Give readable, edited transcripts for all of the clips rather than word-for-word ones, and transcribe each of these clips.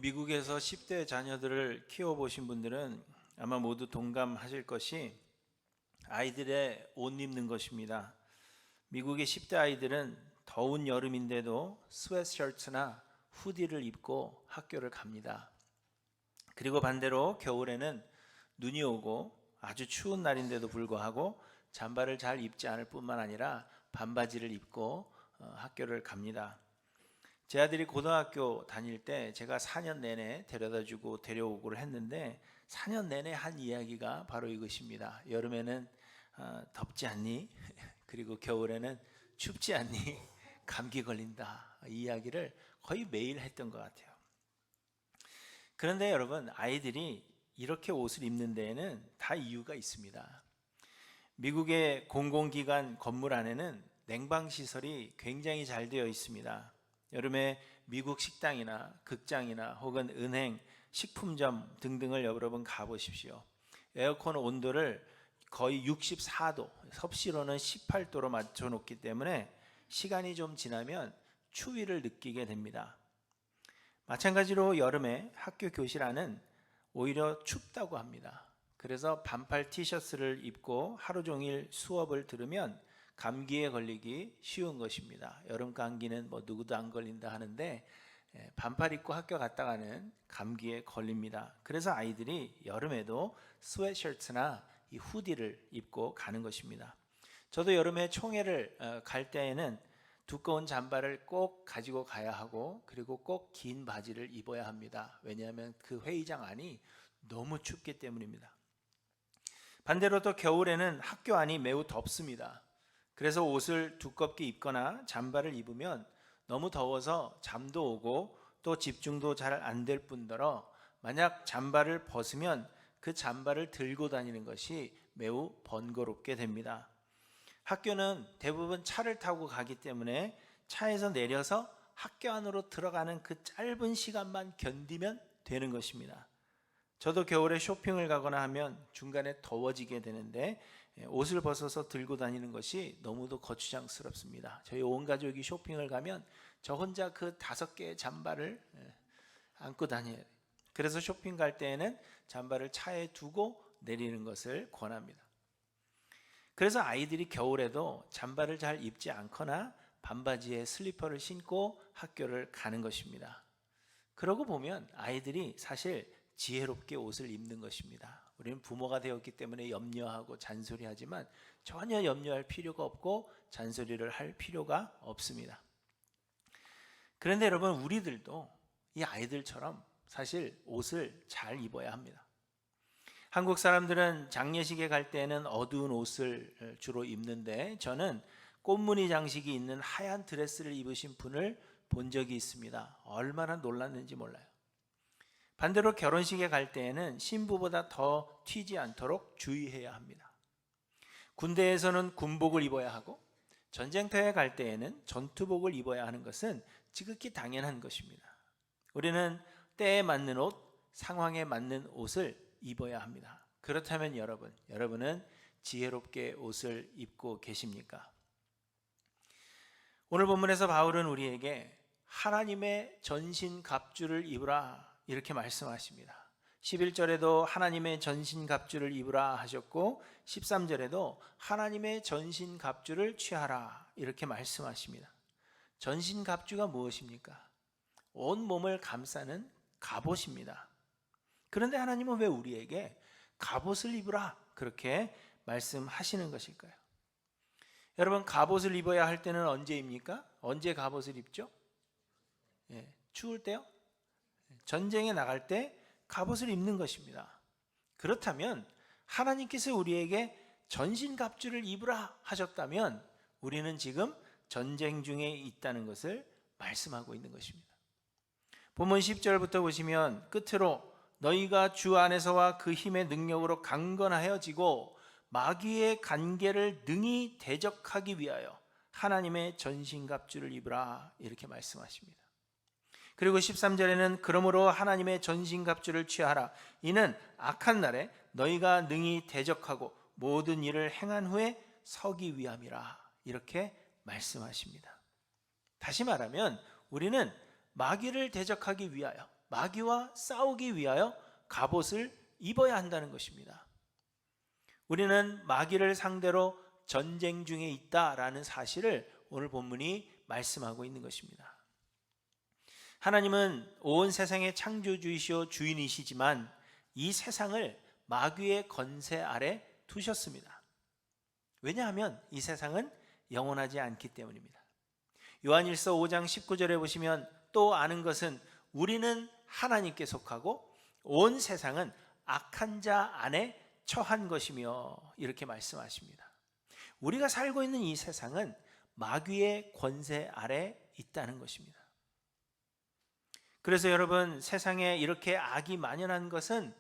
미국에서 10대 자녀들을 키워보신 분들은 아마 모두 동감하실 것이 아이들의 옷 입는 것입니다. 미국의 10대 아이들은 더운 여름인데도 스웨트셔츠나 후디를 입고 학교를 갑니다. 그리고 반대로 겨울에는 눈이 오고 아주 추운 날인데도 불구하고 잠바를 잘 입지 않을 뿐만 아니라 반바지를 입고 학교를 갑니다. 제 아들이 고등학교 다닐 때 제가 4년 내내 데려다주고 데려오고를 했는데 4년 내내 한 이야기가 바로 이것입니다. 여름에는 덥지 않니? 그리고 겨울에는 춥지 않니? 감기 걸린다. 이 이야기를 거의 매일 했던 것 같아요. 그런데 여러분, 아이들이 이렇게 옷을 입는 데에는 다 이유가 있습니다. 미국의 공공기관 건물 안에는 냉방시설이 굉장히 잘 되어 있습니다. 여름에 미국 식당이나 극장이나 혹은 은행, 식품점 등등을 여러 번 가보십시오. 에어컨 온도를 거의 64도, 섭씨로는 18도로 맞춰놓기 때문에 시간이 좀 지나면 추위를 느끼게 됩니다. 마찬가지로 여름에 학교 교실 안은 오히려 춥다고 합니다. 그래서 반팔 티셔츠를 입고 하루 종일 수업을 들으면 감기에 걸리기 쉬운 것입니다. 여름 감기는 누구도 안 걸린다 하는데 반팔 입고 학교 갔다가는 감기에 걸립니다. 그래서 아이들이 여름에도 스웨트셔츠나 이 후디를 입고 가는 것입니다. 저도 여름에 총회를 갈 때에는 두꺼운 잠바를 꼭 가지고 가야 하고 그리고 꼭 긴 바지를 입어야 합니다. 왜냐하면 그 회의장 안이 너무 춥기 때문입니다. 반대로 또 겨울에는 학교 안이 매우 덥습니다. 그래서 옷을 두껍게 입거나 잠바를 입으면 너무 더워서 잠도 오고 또 집중도 잘 안 될 뿐더러 만약 잠바를 벗으면 그 잠바를 들고 다니는 것이 매우 번거롭게 됩니다. 학교는 대부분 차를 타고 가기 때문에 차에서 내려서 학교 안으로 들어가는 그 짧은 시간만 견디면 되는 것입니다. 저도 겨울에 쇼핑을 가거나 하면 중간에 더워지게 되는데 옷을 벗어서 들고 다니는 것이 너무도 거추장스럽습니다. 저희 온 가족이 쇼핑을 가면 저 혼자 그 5개의 잠바를 안고 다녀야 돼요. 그래서 쇼핑 갈 때에는 잠바를 차에 두고 내리는 것을 권합니다. 그래서 아이들이 겨울에도 잠바를 잘 입지 않거나 반바지에 슬리퍼를 신고 학교를 가는 것입니다. 그러고 보면 아이들이 사실 지혜롭게 옷을 입는 것입니다. 우리는 부모가 되었기 때문에 염려하고 잔소리하지만 전혀 염려할 필요가 없고 잔소리를 할 필요가 없습니다. 그런데 여러분, 우리들도 이 아이들처럼 사실 옷을 잘 입어야 합니다. 한국 사람들은 장례식에 갈 때는 어두운 옷을 주로 입는데 저는 꽃무늬 장식이 있는 하얀 드레스를 입으신 분을 본 적이 있습니다. 얼마나 놀랐는지 몰라요. 반대로 결혼식에 갈 때에는 신부보다 더 튀지 않도록 주의해야 합니다. 군대에서는 군복을 입어야 하고 전쟁터에 갈 때에는 전투복을 입어야 하는 것은 지극히 당연한 것입니다. 우리는 때에 맞는 옷, 상황에 맞는 옷을 입어야 합니다. 그렇다면 여러분은 지혜롭게 옷을 입고 계십니까? 오늘 본문에서 바울은 우리에게 하나님의 전신갑주를 입으라 이렇게 말씀하십니다. 11절에도 하나님의 전신갑주를 입으라 하셨고 13절에도 하나님의 전신갑주를 취하라 이렇게 말씀하십니다. 전신갑주가 무엇입니까? 온 몸을 감싸는 갑옷입니다. 그런데 하나님은 왜 우리에게 갑옷을 입으라 그렇게 말씀하시는 것일까요? 여러분, 갑옷을 입어야 할 때는 언제입니까? 언제 갑옷을 입죠? 추울 때요? 전쟁에 나갈 때 갑옷을 입는 것입니다. 그렇다면 하나님께서 우리에게 전신갑주를 입으라 하셨다면 우리는 지금 전쟁 중에 있다는 것을 말씀하고 있는 것입니다. 본문 10절부터 보시면 끝으로 너희가 주 안에서와 그 힘의 능력으로 강건하여지고 마귀의 간계를 능히 대적하기 위하여 하나님의 전신갑주를 입으라 이렇게 말씀하십니다. 그리고 13절에는 그러므로 하나님의 전신갑주를 취하라. 이는 악한 날에 너희가 능히 대적하고 모든 일을 행한 후에 서기 위함이라 이렇게 말씀하십니다. 다시 말하면 우리는 마귀를 대적하기 위하여 마귀와 싸우기 위하여 갑옷을 입어야 한다는 것입니다. 우리는 마귀를 상대로 전쟁 중에 있다라는 사실을 오늘 본문이 말씀하고 있는 것입니다. 하나님은 온 세상의 창조주이시오 주인이시지만 이 세상을 마귀의 권세 아래 두셨습니다. 왜냐하면 이 세상은 영원하지 않기 때문입니다. 요한일서 5장 19절에 보시면 또 아는 것은 우리는 하나님께 속하고 온 세상은 악한 자 안에 처한 것이며 이렇게 말씀하십니다. 우리가 살고 있는 이 세상은 마귀의 권세 아래 있다는 것입니다. 그래서 여러분, 세상에 이렇게 악이 만연한 것은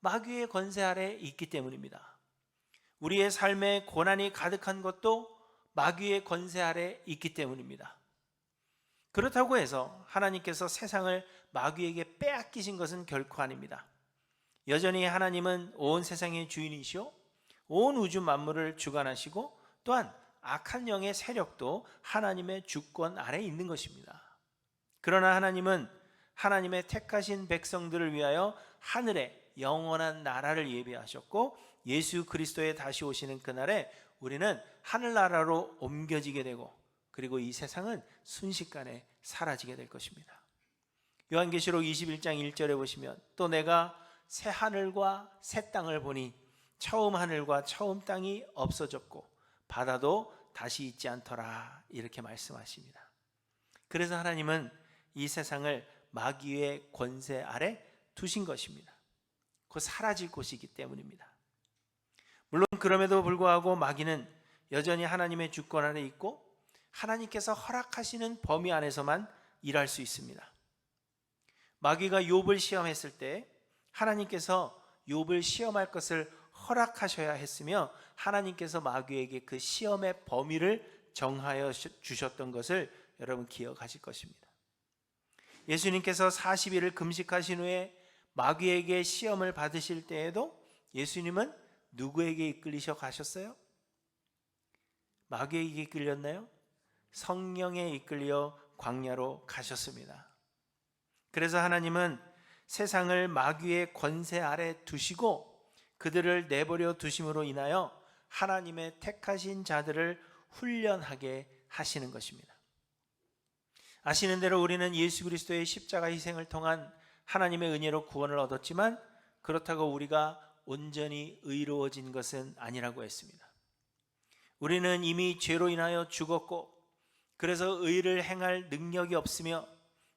마귀의 권세 아래 있기 때문입니다. 우리의 삶에 고난이 가득한 것도 마귀의 권세 아래 있기 때문입니다. 그렇다고 해서 하나님께서 세상을 마귀에게 빼앗기신 것은 결코 아닙니다. 여전히 하나님은 온 세상의 주인이시오, 온 우주 만물을 주관하시고 또한 악한 영의 세력도 하나님의 주권 아래 있는 것입니다. 그러나 하나님은 하나님의 택하신 백성들을 위하여 하늘에 영원한 나라를 예비하셨고 예수 그리스도의 다시 오시는 그날에 우리는 하늘나라로 옮겨지게 되고 그리고 이 세상은 순식간에 사라지게 될 것입니다. 요한계시록 21장 1절에 보시면 또 내가 새 하늘과 새 땅을 보니 처음 하늘과 처음 땅이 없어졌고 바다도 다시 있지 않더라 이렇게 말씀하십니다. 그래서 하나님은 이 세상을 마귀의 권세 아래 두신 것입니다. 곧 사라질 곳이기 때문입니다. 물론 그럼에도 불구하고 마귀는 여전히 하나님의 주권 안에 있고 하나님께서 허락하시는 범위 안에서만 일할 수 있습니다. 마귀가 욥을 시험했을 때 하나님께서 욥을 시험할 것을 허락하셔야 했으며 하나님께서 마귀에게 그 시험의 범위를 정하여 주셨던 것을 여러분 기억하실 것입니다. 예수님께서 40일을 금식하신 후에 마귀에게 시험을 받으실 때에도 예수님은 누구에게 이끌리셔 가셨어요? 마귀에게 이끌렸나요? 성령에 이끌려 광야로 가셨습니다. 그래서 하나님은 세상을 마귀의 권세 아래 두시고 그들을 내버려 두심으로 인하여 하나님의 택하신 자들을 훈련하게 하시는 것입니다. 아시는 대로 우리는 예수 그리스도의 십자가 희생을 통한 하나님의 은혜로 구원을 얻었지만 그렇다고 우리가 온전히 의로워진 것은 아니라고 했습니다. 우리는 이미 죄로 인하여 죽었고 그래서 의를 행할 능력이 없으며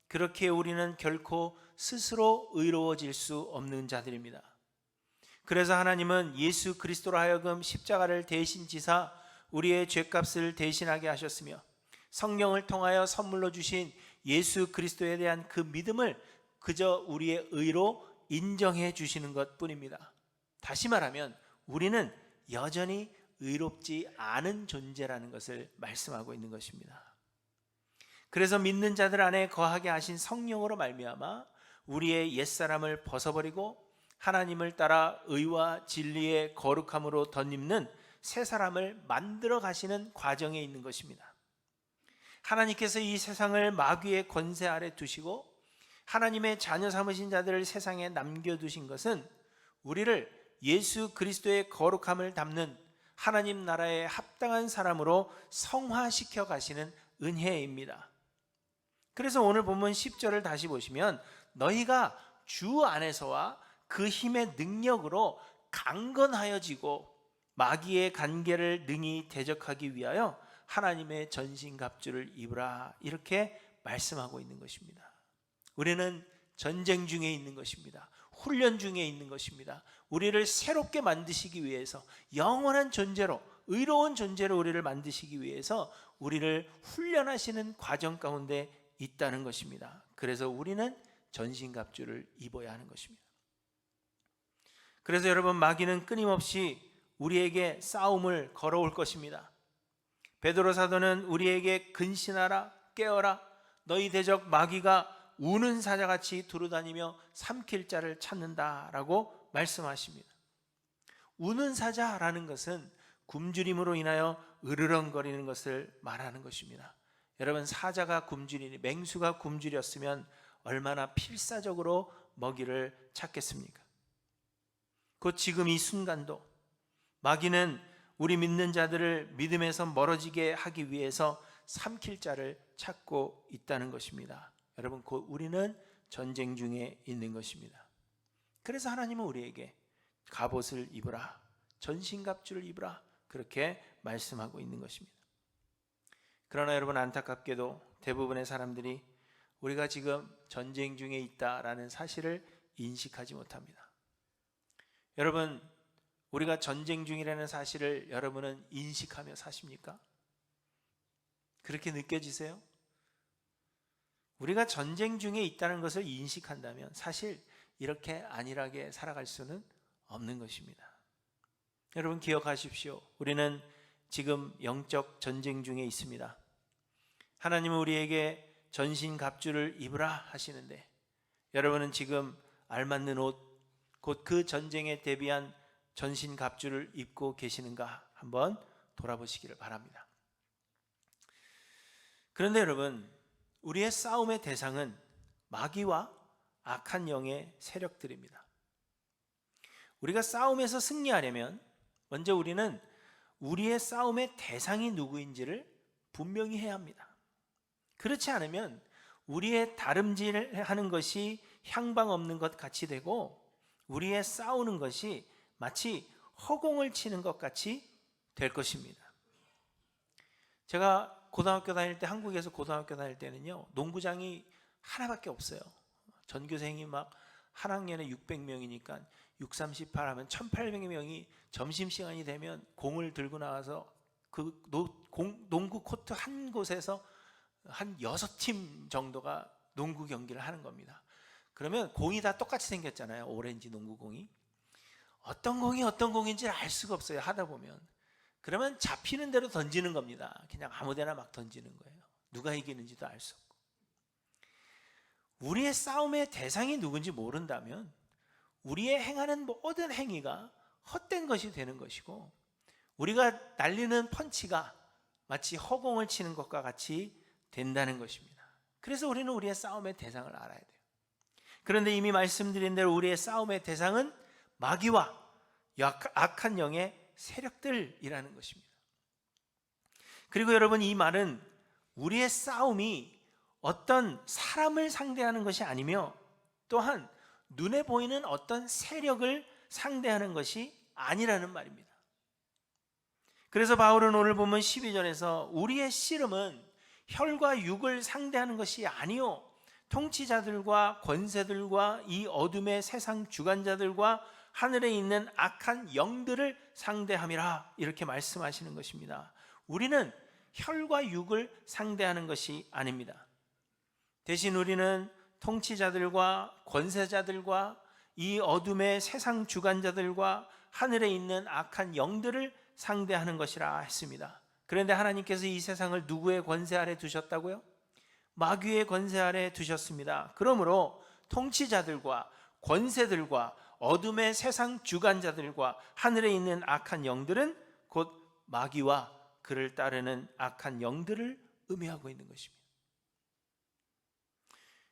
그렇게 우리는 결코 스스로 의로워질 수 없는 자들입니다. 그래서 하나님은 예수 그리스도로 하여금 십자가를 대신 지사 우리의 죄값을 대신하게 하셨으며 성령을 통하여 선물로 주신 예수 그리스도에 대한 그 믿음을 그저 우리의 의로 인정해 주시는 것뿐입니다. 다시 말하면 우리는 여전히 의롭지 않은 존재라는 것을 말씀하고 있는 것입니다. 그래서 믿는 자들 안에 거하게 하신 성령으로 말미암아 우리의 옛사람을 벗어버리고 하나님을 따라 의와 진리의 거룩함으로 덧입는 새 사람을 만들어 가시는 과정에 있는 것입니다. 하나님께서 이 세상을 마귀의 권세 아래 두시고 하나님의 자녀 삼으신 자들을 세상에 남겨두신 것은 우리를 예수 그리스도의 거룩함을 담는 하나님 나라에 합당한 사람으로 성화시켜 가시는 은혜입니다. 그래서 오늘 본문 10절을 다시 보시면 너희가 주 안에서와 그 힘의 능력으로 강건하여지고 마귀의 간계를 능히 대적하기 위하여 하나님의 전신갑주를 입으라 이렇게 말씀하고 있는 것입니다. 우리는 전쟁 중에 있는 것입니다. 훈련 중에 있는 것입니다. 우리를 새롭게 만드시기 위해서 영원한 존재로 의로운 존재로 우리를 만드시기 위해서 우리를 훈련하시는 과정 가운데 있다는 것입니다. 그래서 우리는 전신갑주를 입어야 하는 것입니다. 그래서 여러분 마귀는 끊임없이 우리에게 싸움을 걸어올 것입니다. 베드로 사도는 우리에게 근신하라 깨어라 너희 대적 마귀가 우는 사자같이 두루다니며 삼킬 자를 찾는다라고 말씀하십니다. 우는 사자라는 것은 굶주림으로 인하여 으르렁거리는 것을 말하는 것입니다. 여러분 사자가 굶주리니 맹수가 굶주렸으면 얼마나 필사적으로 먹이를 찾겠습니까? 곧 지금 이 순간도 마귀는 우리 믿는 자들을 믿음에서 멀어지게 하기 위해서 삼킬 자를 찾고 있다는 것입니다. 여러분, 곧 우리는 전쟁 중에 있는 것입니다. 그래서 하나님은 우리에게 갑옷을 입으라, 전신갑주를 입으라, 그렇게 말씀하고 있는 것입니다. 그러나 여러분, 안타깝게도 대부분의 사람들이 우리가 지금 전쟁 중에 있다라는 사실을 인식하지 못합니다. 여러분, 우리가 전쟁 중이라는 사실을 여러분은 인식하며 사십니까? 그렇게 느껴지세요? 우리가 전쟁 중에 있다는 것을 인식한다면 사실 이렇게 안일하게 살아갈 수는 없는 것입니다. 여러분, 기억하십시오. 우리는 지금 영적 전쟁 중에 있습니다. 하나님은 우리에게 전신갑주를 입으라 하시는데 여러분은 지금 알맞는 옷, 곧 그 전쟁에 대비한 전신갑주를 입고 계시는가 한번 돌아보시기를 바랍니다. 그런데 여러분, 우리의 싸움의 대상은 마귀와 악한 영의 세력들입니다. 우리가 싸움에서 승리하려면 먼저 우리는 우리의 싸움의 대상이 누구인지를 분명히 해야 합니다. 그렇지 않으면 우리의 다름질하는 것이 향방 없는 것 같이 되고 우리의 싸우는 것이 마치 허공을 치는 것 같이 될 것입니다. 제가 고등학교 다닐 때, 한국에서 고등학교 다닐 때는요, 농구장이 하나밖에 없어요. 전교생이 막 한 학년에 600명이니까 6, 38 하면 1800명이 점심시간이 되면 공을 들고 나와서 그 농구 코트 한 곳에서 한 6팀 정도가 농구 경기를 하는 겁니다. 그러면 공이 다 똑같이 생겼잖아요. 오렌지 농구공이. 어떤 공이 어떤 공인지 알 수가 없어요, 하다 보면. 그러면 잡히는 대로 던지는 겁니다. 그냥 아무데나 막 던지는 거예요. 누가 이기는지도 알 수 없고. 우리의 싸움의 대상이 누군지 모른다면 우리의 행하는 모든 행위가 헛된 것이 되는 것이고 우리가 날리는 펀치가 마치 허공을 치는 것과 같이 된다는 것입니다. 그래서 우리는 우리의 싸움의 대상을 알아야 돼요. 그런데 이미 말씀드린 대로 우리의 싸움의 대상은 마귀와 악한 영의 세력들이라는 것입니다. 그리고 여러분, 이 말은 우리의 싸움이 어떤 사람을 상대하는 것이 아니며 또한 눈에 보이는 어떤 세력을 상대하는 것이 아니라는 말입니다. 그래서 바울은 오늘 보면 12절에서 우리의 씨름은 혈과 육을 상대하는 것이 아니요 통치자들과 권세들과 이 어둠의 세상 주관자들과 하늘에 있는 악한 영들을 상대함이라, 이렇게 말씀하시는 것입니다. 우리는 혈과 육을 상대하는 것이 아닙니다. 대신 우리는 통치자들과 권세자들과 이 어둠의 세상 주관자들과 하늘에 있는 악한 영들을 상대하는 것이라 했습니다. 그런데 하나님께서 이 세상을 누구의 권세 아래 두셨다고요? 마귀의 권세 아래 두셨습니다. 그러므로 통치자들과 권세들과 어둠의 세상 주관자들과 하늘에 있는 악한 영들은 곧 마귀와 그를 따르는 악한 영들을 의미하고 있는 것입니다.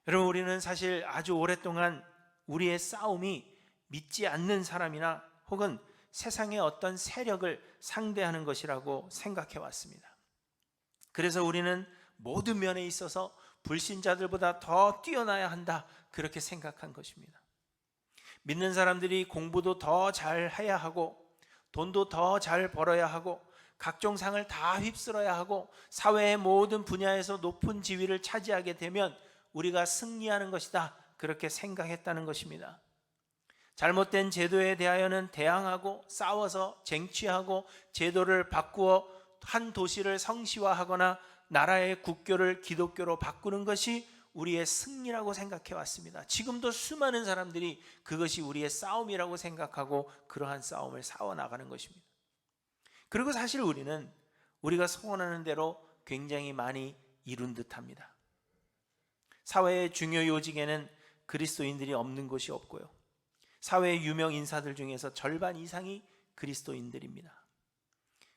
여러분, 우리는 사실 아주 오랫동안 우리의 싸움이 믿지 않는 사람이나 혹은 세상의 어떤 세력을 상대하는 것이라고 생각해 왔습니다. 그래서 우리는 모든 면에 있어서 불신자들보다 더 뛰어나야 한다, 그렇게 생각한 것입니다. 믿는 사람들이 공부도 더 잘해야 하고 돈도 더 잘 벌어야 하고 각종 상을 다 휩쓸어야 하고 사회의 모든 분야에서 높은 지위를 차지하게 되면 우리가 승리하는 것이다, 그렇게 생각했다는 것입니다. 잘못된 제도에 대하여는 대항하고 싸워서 쟁취하고 제도를 바꾸어 한 도시를 성시화하거나 나라의 국교를 기독교로 바꾸는 것이 우리의 승리라고 생각해 왔습니다. 지금도 수많은 사람들이 그것이 우리의 싸움이라고 생각하고 그러한 싸움을 싸워나가는 것입니다. 그리고 사실 우리는 우리가 소원하는 대로 굉장히 많이 이룬 듯합니다. 사회의 중요 요직에는 그리스도인들이 없는 곳이 없고요, 사회의 유명 인사들 중에서 절반 이상이 그리스도인들입니다.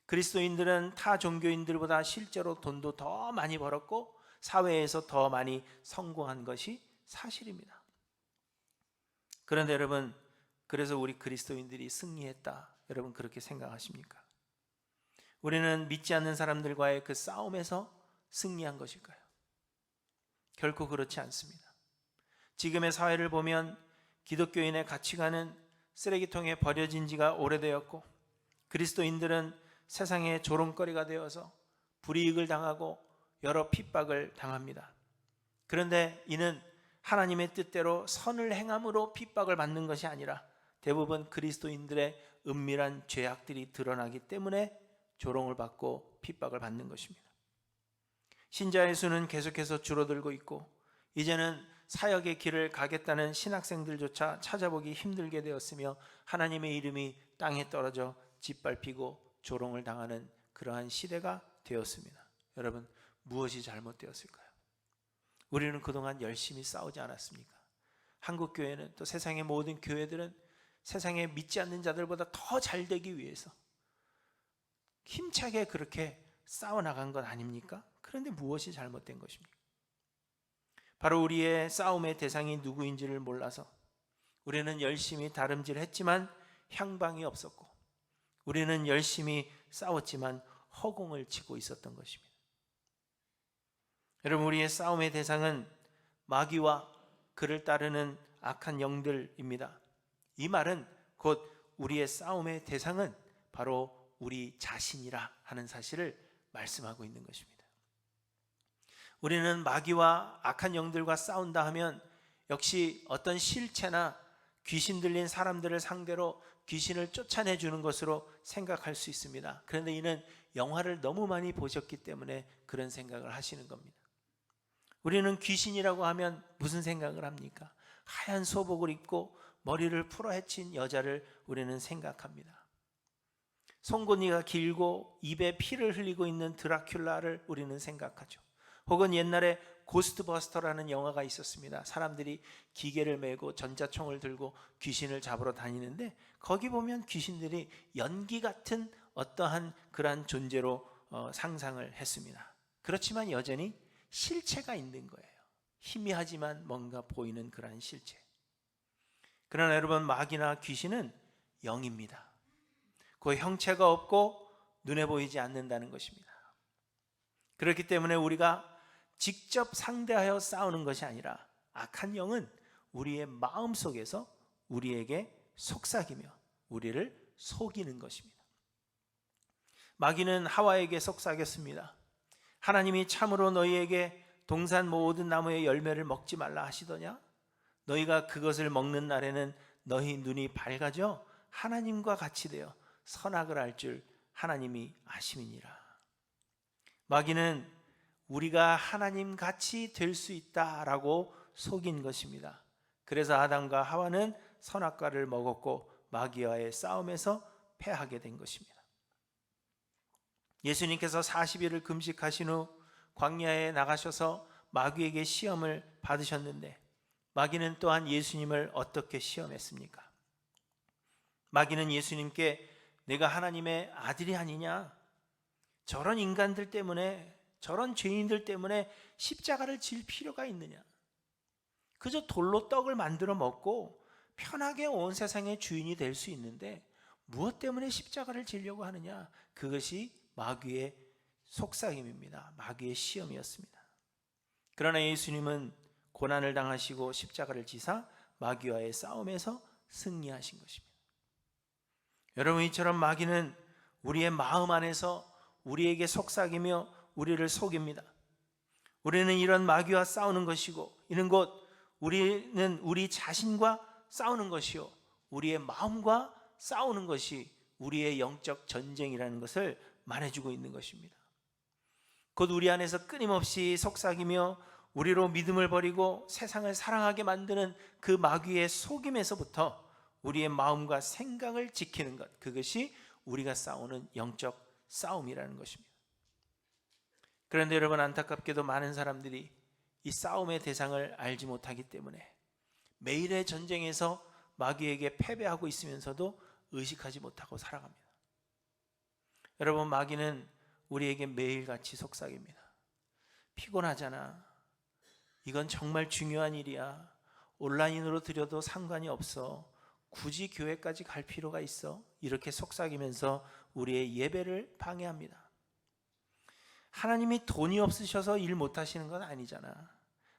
그리스도인들은 타 종교인들보다 실제로 돈도 더 많이 벌었고 사회에서 더 많이 성공한 것이 사실입니다. 그런데 여러분, 그래서 우리 그리스도인들이 승리했다, 여러분 그렇게 생각하십니까? 우리는 믿지 않는 사람들과의 그 싸움에서 승리한 것일까요? 결코 그렇지 않습니다. 지금의 사회를 보면 기독교인의 가치관은 쓰레기통에 버려진 지가 오래되었고, 그리스도인들은 세상의 조롱거리가 되어서 불이익을 당하고 여러 핍박을 당합니다. 그런데 이는 하나님의 뜻대로 선을 행함으로 핍박을 받는 것이 아니라 대부분 그리스도인들의 은밀한 죄악들이 드러나기 때문에 조롱을 받고 핍박을 받는 것입니다. 신자의 수는 계속해서 줄어들고 있고, 이제는 사역의 길을 가겠다는 신학생들조차 찾아보기 힘들게 되었으며, 하나님의 이름이 땅에 떨어져 짓밟히고 조롱을 당하는 그러한 시대가 되었습니다. 여러분, 무엇이 잘못되었을까요? 우리는 그동안 열심히 싸우지 않았습니까? 한국교회는, 또 세상의 모든 교회들은 세상에 믿지 않는 자들보다 더 잘되기 위해서 힘차게 그렇게 싸워나간 것 아닙니까? 그런데 무엇이 잘못된 것입니까? 바로 우리의 싸움의 대상이 누구인지를 몰라서 우리는 열심히 다름질했지만 향방이 없었고, 우리는 열심히 싸웠지만 허공을 치고 있었던 것입니다. 여러분, 우리의 싸움의 대상은 마귀와 그를 따르는 악한 영들입니다. 이 말은 곧 우리의 싸움의 대상은 바로 우리 자신이라 하는 사실을 말씀하고 있는 것입니다. 우리는 마귀와 악한 영들과 싸운다 하면 역시 어떤 실체나 귀신 들린 사람들을 상대로 귀신을 쫓아내 주는 것으로 생각할 수 있습니다. 그런데 이는 영화를 너무 많이 보셨기 때문에 그런 생각을 하시는 겁니다. 우리는 귀신이라고 하면 무슨 생각을 합니까? 하얀 소복을 입고 머리를 풀어헤친 여자를 우리는 생각합니다. 송곳니가 길고 입에 피를 흘리고 있는 드라큘라를 우리는 생각하죠. 혹은 옛날에 고스트버스터라는 영화가 있었습니다. 사람들이 기계를 메고 전자총을 들고 귀신을 잡으러 다니는데, 거기 보면 귀신들이 연기 같은 어떠한 그러한 존재로 상상을 했습니다. 그렇지만 여전히 실체가 있는 거예요. 희미하지만 뭔가 보이는 그러한 실체. 그러나 여러분, 마귀나 귀신은 영입니다. 그 형체가 없고 눈에 보이지 않는다는 것입니다. 그렇기 때문에 우리가 직접 상대하여 싸우는 것이 아니라 악한 영은 우리의 마음속에서 우리에게 속삭이며 우리를 속이는 것입니다. 마귀는 하와에게 속삭였습니다. 하나님이 참으로 너희에게 동산 모든 나무의 열매를 먹지 말라 하시더냐? 너희가 그것을 먹는 날에는 너희 눈이 밝아져 하나님과 같이 되어 선악을 알 줄 하나님이 아심이니라. 마귀는 우리가 하나님 같이 될 수 있다라고 속인 것입니다. 그래서 아담과 하와는 선악과를 먹었고 마귀와의 싸움에서 패하게 된 것입니다. 예수님께서 40일을 금식하신 후 광야에 나가셔서 마귀에게 시험을 받으셨는데, 마귀는 또한 예수님을 어떻게 시험했습니까? 마귀는 예수님께 내가 하나님의 아들이 아니냐? 저런 인간들 때문에, 저런 죄인들 때문에 십자가를 질 필요가 있느냐? 그저 돌로 떡을 만들어 먹고 편하게 온 세상의 주인이 될 수 있는데 무엇 때문에 십자가를 지려고 하느냐? 그것이 마귀의 속삭임입니다. 마귀의 시험이었습니다. 그러나 예수님은 고난을 당하시고 십자가를 지사 마귀와의 싸움에서 승리하신 것입니다. 여러분, 이처럼 마귀는 우리의 마음 안에서 우리에게 속삭이며 우리를 속입니다. 우리는 이런 마귀와 싸우는 것이고, 이는 곧 우리는 우리 자신과 싸우는 것이요, 우리의 마음과 싸우는 것이 우리의 영적 전쟁이라는 것을 말해주고 있는 것입니다. 곧 우리 안에서 끊임없이 속삭이며 우리로 믿음을 버리고 세상을 사랑하게 만드는 그 마귀의 속임에서부터 우리의 마음과 생각을 지키는 것, 그것이 우리가 싸우는 영적 싸움이라는 것입니다. 그런데 여러분, 안타깝게도 많은 사람들이 이 싸움의 대상을 알지 못하기 때문에 매일의 전쟁에서 마귀에게 패배하고 있으면서도 의식하지 못하고 살아갑니다. 여러분, 마귀는 우리에게 매일같이 속삭입니다. 피곤하잖아. 이건 정말 중요한 일이야. 온라인으로 드려도 상관이 없어. 굳이 교회까지 갈 필요가 있어? 이렇게 속삭이면서 우리의 예배를 방해합니다. 하나님이 돈이 없으셔서 일 못하시는 건 아니잖아.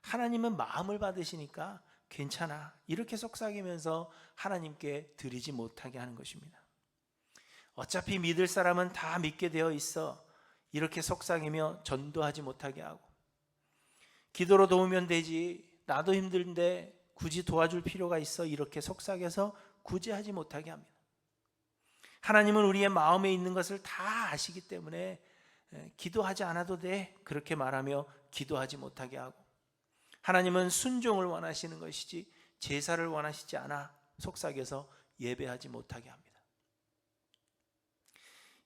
하나님은 마음을 받으시니까 괜찮아. 이렇게 속삭이면서 하나님께 드리지 못하게 하는 것입니다. 어차피 믿을 사람은 다 믿게 되어 있어. 이렇게 속삭이며 전도하지 못하게 하고, 기도로 도우면 되지, 나도 힘든데 굳이 도와줄 필요가 있어, 이렇게 속삭여서 구제하지 못하게 합니다. 하나님은 우리의 마음에 있는 것을 다 아시기 때문에 기도하지 않아도 돼, 그렇게 말하며 기도하지 못하게 하고, 하나님은 순종을 원하시는 것이지 제사를 원하시지 않아 속삭여서 예배하지 못하게 합니다.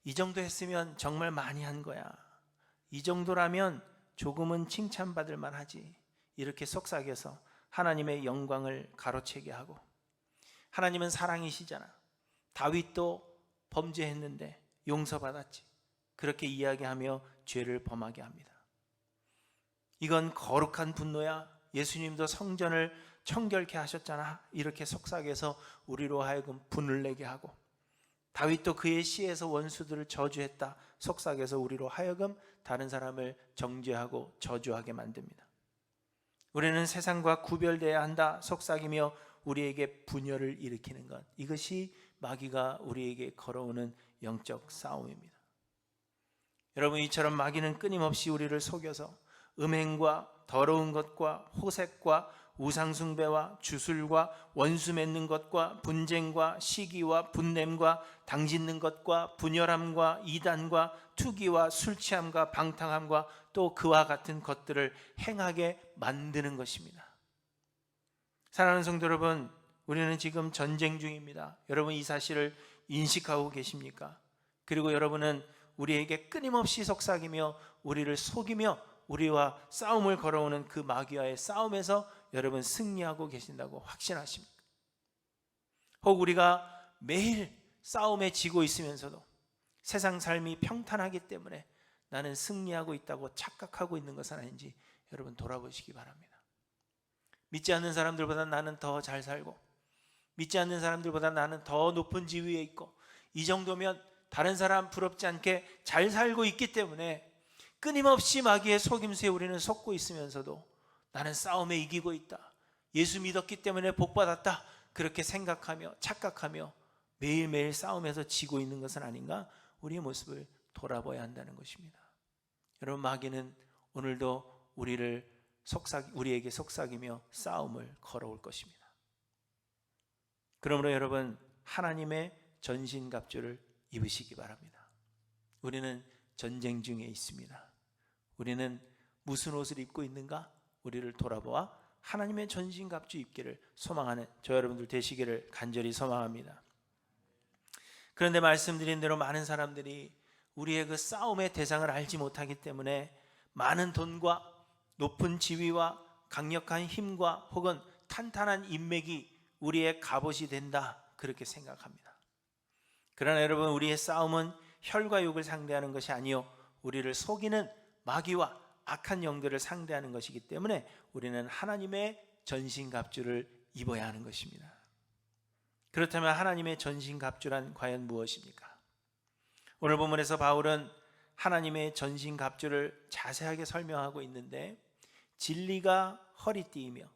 이 정도 했으면 정말 많이 한 거야. 이 정도라면 조금은 칭찬받을 만하지. 이렇게 속삭여서 하나님의 영광을 가로채게 하고, 하나님은 사랑이시잖아. 다윗도 범죄했는데 용서받았지. 그렇게 이야기하며 죄를 범하게 합니다. 이건 거룩한 분노야. 예수님도 성전을 청결케 하셨잖아. 이렇게 속삭여서 우리로 하여금 분을 내게 하고, 다윗도 그의 시에서 원수들을 저주했다 속삭여서 우리로 하여금 다른 사람을 정죄하고 저주하게 만듭니다. 우리는 세상과 구별되어야 한다 속삭이며 우리에게 분열을 일으키는 것, 이것이 마귀가 우리에게 걸어오는 영적 싸움입니다. 여러분, 이처럼 마귀는 끊임없이 우리를 속여서 음행과 더러운 것과 호색과 우상숭배와 주술과 원수 맺는 것과 분쟁과 시기와 분냄과 당짓는 것과 분열함과 이단과 투기와 술취함과 방탕함과 또 그와 같은 것들을 행하게 만드는 것입니다. 사랑하는 성도 여러분, 우리는 지금 전쟁 중입니다. 여러분, 이 사실을 인식하고 계십니까? 그리고 여러분은 우리에게 끊임없이 속삭이며 우리를 속이며 우리와 싸움을 걸어오는 그 마귀와의 싸움에서 여러분 승리하고 계신다고 확신하십니까? 혹 우리가 매일 싸움에 지고 있으면서도 세상 삶이 평탄하기 때문에 나는 승리하고 있다고 착각하고 있는 것은 아닌지 여러분 돌아보시기 바랍니다. 믿지 않는 사람들보다 나는 더 잘 살고, 믿지 않는 사람들보다 나는 더 높은 지위에 있고, 이 정도면 다른 사람 부럽지 않게 잘 살고 있기 때문에 끊임없이 마귀의 속임수에 우리는 속고 있으면서도 나는 싸움에 이기고 있다, 예수 믿었기 때문에 복받았다, 그렇게 생각하며 착각하며 매일매일 싸움에서 지고 있는 것은 아닌가? 우리의 모습을 돌아봐야 한다는 것입니다. 여러분, 마귀는 오늘도 우리에게 속삭이며 싸움을 걸어올 것입니다. 그러므로 여러분, 하나님의 전신갑주를 입으시기 바랍니다. 우리는 전쟁 중에 있습니다. 우리는 무슨 옷을 입고 있는가? 우리를 돌아보아 하나님의 전신갑주 입기를 소망하는 저 여러분들 되시기를 간절히 소망합니다. 그런데 말씀드린 대로 많은 사람들이 우리의 그 싸움의 대상을 알지 못하기 때문에 많은 돈과 높은 지위와 강력한 힘과 혹은 탄탄한 인맥이 우리의 갑옷이 된다, 그렇게 생각합니다. 그러나 여러분, 우리의 싸움은 혈과 육을 상대하는 것이 아니요 우리를 속이는 마귀와 악한 영들을 상대하는 것이기 때문에 우리는 하나님의 전신갑주를 입어야 하는 것입니다. 그렇다면 하나님의 전신갑주란 과연 무엇입니까? 오늘 본문에서 바울은 하나님의 전신갑주를 자세하게 설명하고 있는데, 진리가 허리띠이며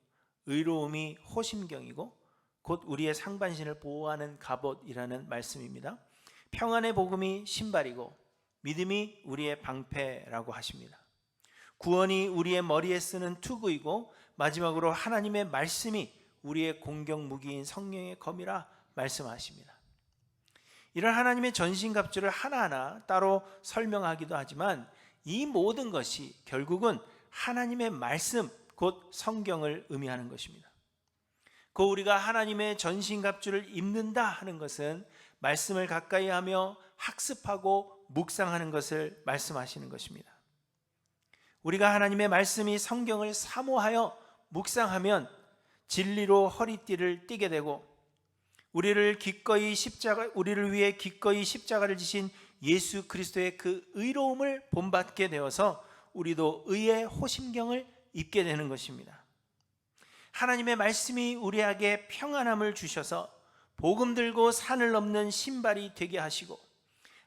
의로움이 호심경이고 곧 우리의 상반신을 보호하는 갑옷이라는 말씀입니다. 평안의 복음이 신발이고 믿음이 우리의 방패라고 하십니다. 구원이 우리의 머리에 쓰는 투구이고 마지막으로 하나님의 말씀이 우리의 공격 무기인 성령의 검이라 말씀하십니다. 이런 하나님의 전신갑주를 하나하나 따로 설명하기도 하지만 이 모든 것이 결국은 하나님의 말씀, 곧 성경을 의미하는 것입니다. 그 우리가 하나님의 전신갑주를 입는다 하는 것은 말씀을 가까이 하며 학습하고 묵상하는 것을 말씀하시는 것입니다. 우리가 하나님의 말씀이 성경을 사모하여 묵상하면 진리로 허리띠를 띠게 되고, 우리를 위해 기꺼이 십자가를 지신 예수 그리스도의 그 의로움을 본받게 되어서 우리도 의의 호심경을 입게 되는 것입니다. 하나님의 말씀이 우리에게 평안함을 주셔서 복음 들고 산을 넘는 신발이 되게 하시고,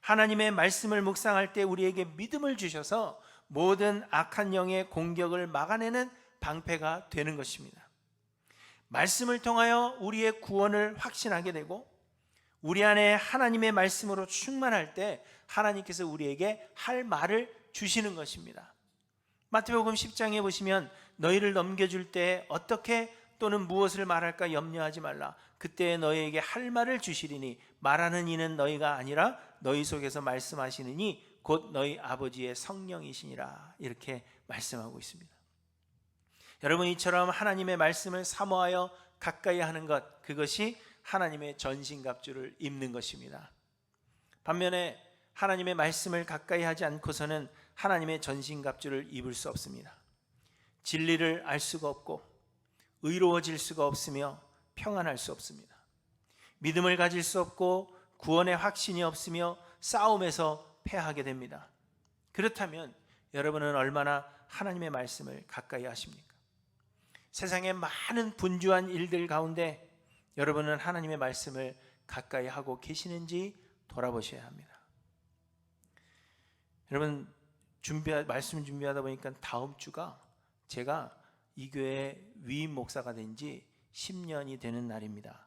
하나님의 말씀을 묵상할 때 우리에게 믿음을 주셔서 모든 악한 영의 공격을 막아내는 방패가 되는 것입니다. 말씀을 통하여 우리의 구원을 확신하게 되고, 우리 안에 하나님의 말씀으로 충만할 때 하나님께서 우리에게 할 말을 주시는 것입니다. 마태복음 10장에 보시면 너희를 넘겨줄 때 어떻게 또는 무엇을 말할까 염려하지 말라. 그때 너희에게 할 말을 주시리니 말하는 이는 너희가 아니라 너희 속에서 말씀하시느니 곧 너희 아버지의 성령이시니라. 이렇게 말씀하고 있습니다. 여러분, 이처럼 하나님의 말씀을 사모하여 가까이 하는 것, 그것이 하나님의 전신갑주를 입는 것입니다. 반면에 하나님의 말씀을 가까이 하지 않고서는 하나님의 전신갑주를 입을 수 없습니다. 진리를 알 수가 없고 의로워질 수가 없으며 평안할 수 없습니다. 믿음을 가질 수 없고 구원의 확신이 없으며 싸움에서 패하게 됩니다. 그렇다면 여러분은 얼마나 하나님의 말씀을 가까이 하십니까? 세상의 많은 분주한 일들 가운데 여러분은 하나님의 말씀을 가까이 하고 계시는지 돌아보셔야 합니다. 여러분, 말씀 준비하다 보니까 다음 주가 제가 이 교회 위임 목사가 된 지 10년이 되는 날입니다.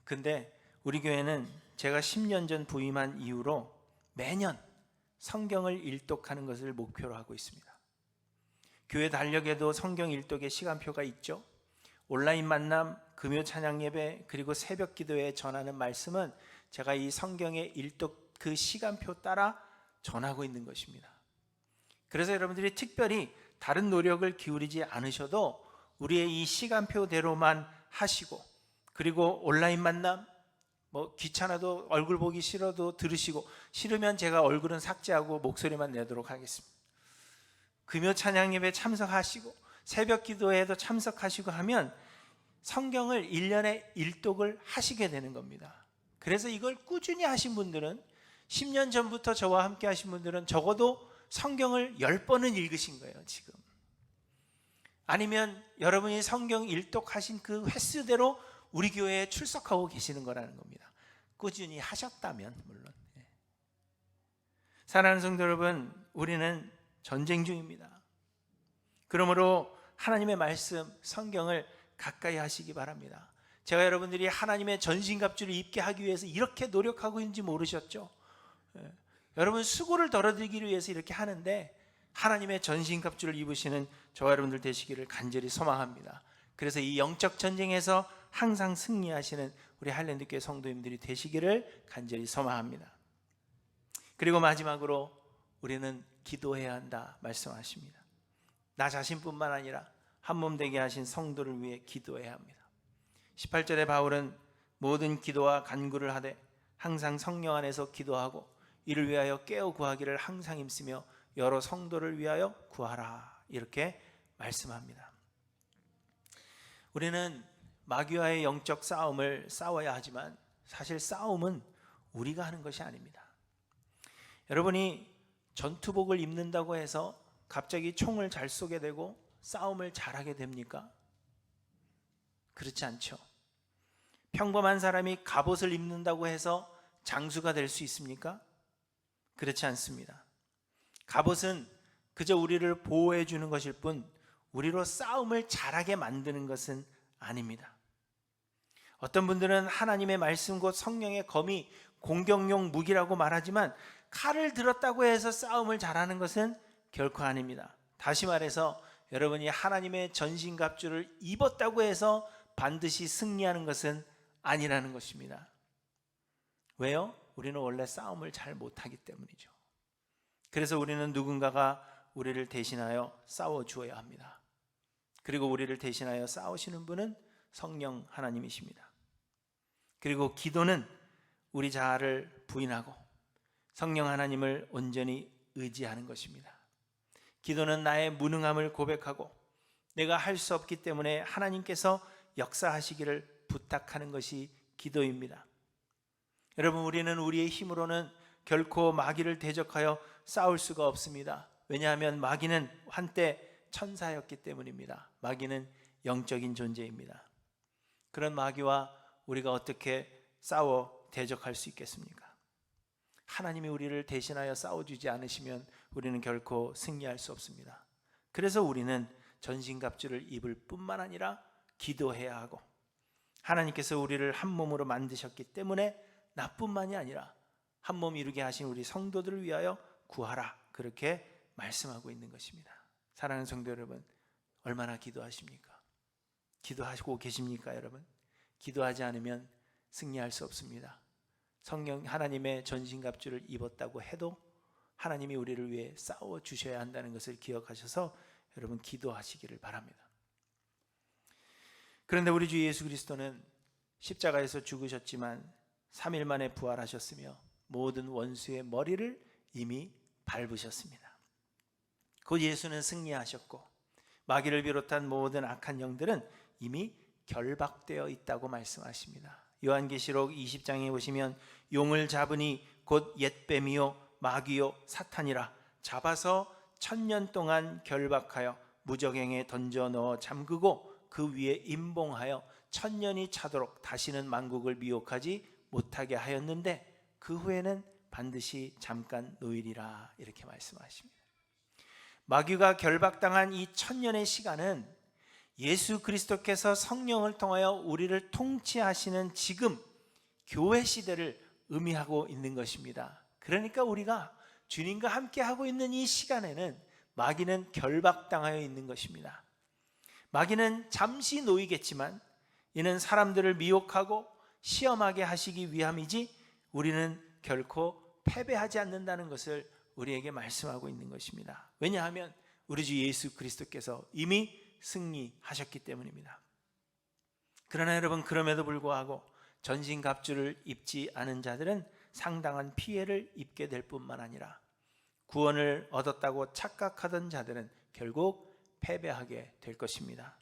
근데 우리 교회는 제가 10년 전 부임한 이후로 매년 성경을 일독하는 것을 목표로 하고 있습니다. 교회 달력에도 성경 일독의 시간표가 있죠. 온라인 만남, 금요 찬양 예배, 그리고 새벽 기도에 전하는 말씀은 제가 이 성경의 일독 그 시간표 따라 전하고 있는 것입니다. 그래서 여러분들이 특별히 다른 노력을 기울이지 않으셔도 우리의 이 시간표대로만 하시고, 그리고 온라인 만남, 귀찮아도 얼굴 보기 싫어도 들으시고, 싫으면 제가 얼굴은 삭제하고 목소리만 내도록 하겠습니다. 금요 찬양 예배 참석하시고 새벽 기도에도 참석하시고 하면 성경을 1년에 일독을 하시게 되는 겁니다. 그래서 이걸 꾸준히 하신 분들은, 10년 전부터 저와 함께 하신 분들은 적어도 성경을 10번은 읽으신 거예요, 지금. 아니면 여러분이 성경 일독하신 그 횟수대로 우리 교회에 출석하고 계시는 거라는 겁니다. 꾸준히 하셨다면 물론. 사랑하는 성도 여러분, 우리는 전쟁 중입니다. 그러므로 하나님의 말씀, 성경을 가까이 하시기 바랍니다. 제가 여러분들이 하나님의 전신갑주를 입게 하기 위해서 이렇게 노력하고 있는지 모르셨죠? 여러분, 수고를 덜어드리기 위해서 이렇게 하는데 하나님의 전신갑주를 입으시는 저와 여러분들 되시기를 간절히 소망합니다. 그래서 이 영적 전쟁에서 항상 승리하시는 우리 할랜드교회 성도님들이 되시기를 간절히 소망합니다. 그리고 마지막으로 우리는 기도해야 한다 말씀하십니다. 나 자신뿐만 아니라 한몸 되게 하신 성도를 위해 기도해야 합니다. 18절에 바울은 모든 기도와 간구를 하되 항상 성령 안에서 기도하고 이를 위하여 깨어 구하기를 항상 힘쓰며 여러 성도를 위하여 구하라, 이렇게 말씀합니다. 우리는 마귀와의 영적 싸움을 싸워야 하지만 사실 싸움은 우리가 하는 것이 아닙니다. 여러분이 전투복을 입는다고 해서 갑자기 총을 잘 쏘게 되고 싸움을 잘하게 됩니까? 그렇지 않죠. 평범한 사람이 갑옷을 입는다고 해서 장수가 될 수 있습니까? 그렇지 않습니다. 갑옷은 그저 우리를 보호해 주는 것일 뿐 우리로 싸움을 잘하게 만드는 것은 아닙니다. 어떤 분들은 하나님의 말씀 곧 성령의 검이 공격용 무기라고 말하지만 칼을 들었다고 해서 싸움을 잘하는 것은 결코 아닙니다. 다시 말해서 여러분이 하나님의 전신갑주를 입었다고 해서 반드시 승리하는 것은 아니라는 것입니다. 왜요? 우리는 원래 싸움을 잘 못하기 때문이죠. 그래서 우리는 누군가가 우리를 대신하여 싸워주어야 합니다. 그리고 우리를 대신하여 싸우시는 분은 성령 하나님이십니다. 그리고 기도는 우리 자아를 부인하고 성령 하나님을 온전히 의지하는 것입니다. 기도는 나의 무능함을 고백하고 내가 할 수 없기 때문에 하나님께서 역사하시기를 부탁하는 것이 기도입니다. 여러분, 우리는 우리의 힘으로는 결코 마귀를 대적하여 싸울 수가 없습니다. 왜냐하면 마귀는 한때 천사였기 때문입니다. 마귀는 영적인 존재입니다. 그런 마귀와 우리가 어떻게 싸워 대적할 수 있겠습니까? 하나님이 우리를 대신하여 싸워주지 않으시면 우리는 결코 승리할 수 없습니다. 그래서 우리는 전신갑주를 입을 뿐만 아니라 기도해야 하고, 하나님께서 우리를 한 몸으로 만드셨기 때문에 나뿐만이 아니라 한 몸 이루게 하신 우리 성도들을 위하여 구하라, 그렇게 말씀하고 있는 것입니다. 사랑하는 성도 여러분, 얼마나 기도하십니까? 기도하시고 계십니까 여러분? 기도하지 않으면 승리할 수 없습니다. 성령 하나님의 전신갑주를 입었다고 해도 하나님이 우리를 위해 싸워 주셔야 한다는 것을 기억하셔서 여러분 기도하시기를 바랍니다. 그런데 우리 주 예수 그리스도는 십자가에서 죽으셨지만 3일 만에 부활하셨으며 모든 원수의 머리를 이미 밟으셨습니다. 곧 예수는 승리하셨고 마귀를 비롯한 모든 악한 영들은 이미 결박되어 있다고 말씀하십니다. 요한계시록 20장에 보시면 용을 잡으니 곧 옛뱀이요 마귀요 사탄이라 잡아서 1000년 동안 결박하여 무저갱에 던져 넣어 잠그고 그 위에 임봉하여 1000년이 차도록 다시는 만국을 미혹하지 못하게 하였는데 그 후에는 반드시 잠깐 노일이라, 이렇게 말씀하십니다. 마귀가 결박당한 이 1000년의 시간은 예수 그리스도께서 성령을 통하여 우리를 통치하시는 지금 교회 시대를 의미하고 있는 것입니다. 그러니까 우리가 주님과 함께 하고 있는 이 시간에는 마귀는 결박당하여 있는 것입니다. 마귀는 잠시 놓이겠지만 이는 사람들을 미혹하고 시험하게 하시기 위함이지 우리는 결코 패배하지 않는다는 것을 우리에게 말씀하고 있는 것입니다. 왜냐하면 우리 주 예수 그리스도께서 이미 승리하셨기 때문입니다. 그러나 여러분, 그럼에도 불구하고 전신갑주를 입지 않은 자들은 상당한 피해를 입게 될 뿐만 아니라 구원을 얻었다고 착각하던 자들은 결국 패배하게 될 것입니다.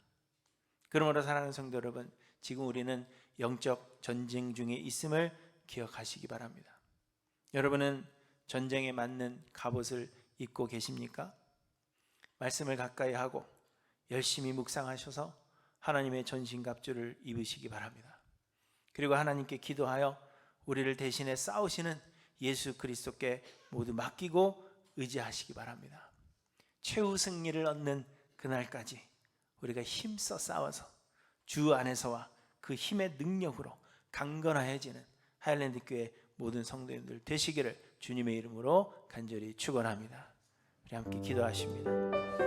그러므로 사랑하는 성도 여러분, 지금 우리는 영적 전쟁 중에 있음을 기억하시기 바랍니다. 여러분은 전쟁에 맞는 갑옷을 입고 계십니까? 말씀을 가까이 하고 열심히 묵상하셔서 하나님의 전신갑주를 입으시기 바랍니다. 그리고 하나님께 기도하여 우리를 대신해 싸우시는 예수 그리스도께 모두 맡기고 의지하시기 바랍니다. 최후 승리를 얻는 그날까지 우리가 힘써 싸워서 주 안에서와 그 힘의 능력으로 강건하여지는 하일랜드 교회 모든 성도님들 되시기를 주님의 이름으로 간절히 축원합니다. 우리 함께 기도하십니다.